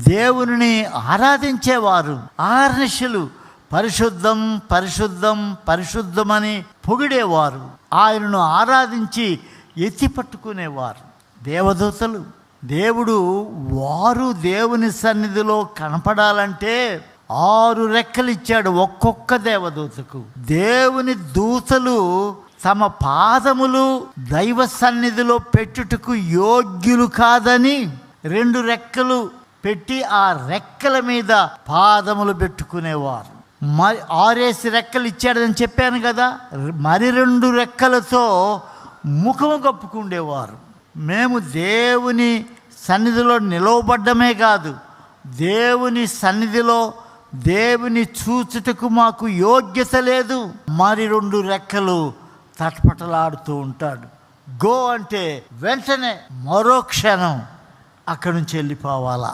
దేవుని ఆరాధించేవారు అహర్నిశలు పరిశుద్ధం పరిశుద్ధం పరిశుద్ధమని పొగిడేవారు. ఆయనను ఆరాధించి ఎత్తి పట్టుకునేవారు దేవదూతలు. వారు దేవుని సన్నిధిలో కనపడాలంటే 6 రెక్కలు ఇచ్చాడు ఒక్కొక్క దేవదూతకు. దేవుని దూతలు తమ పాదములు దైవ సన్నిధిలో పెట్టుటకు యోగ్యులు కాదని 2 రెక్కలు పెట్టి ఆ రెక్కల మీద పాదములు పెట్టుకునేవారు. 6 రెక్కలు ఇచ్చాడని చెప్పాను కదా, మరి 2 రెక్కలతో ముఖము కప్పుకుండేవారు. మేము దేవుని సన్నిధిలో నిలవబడ్డమే కాదు, దేవుని సన్నిధిలో దేవుని చూచుటకు మాకు యోగ్యత లేదు. మరి 2 రెక్కలు తటపటలాడుతూ ఉంటాడు. గో అంటే వెంటనే మరో క్షణం అక్కడి నుంచి వెళ్ళిపోవాలా.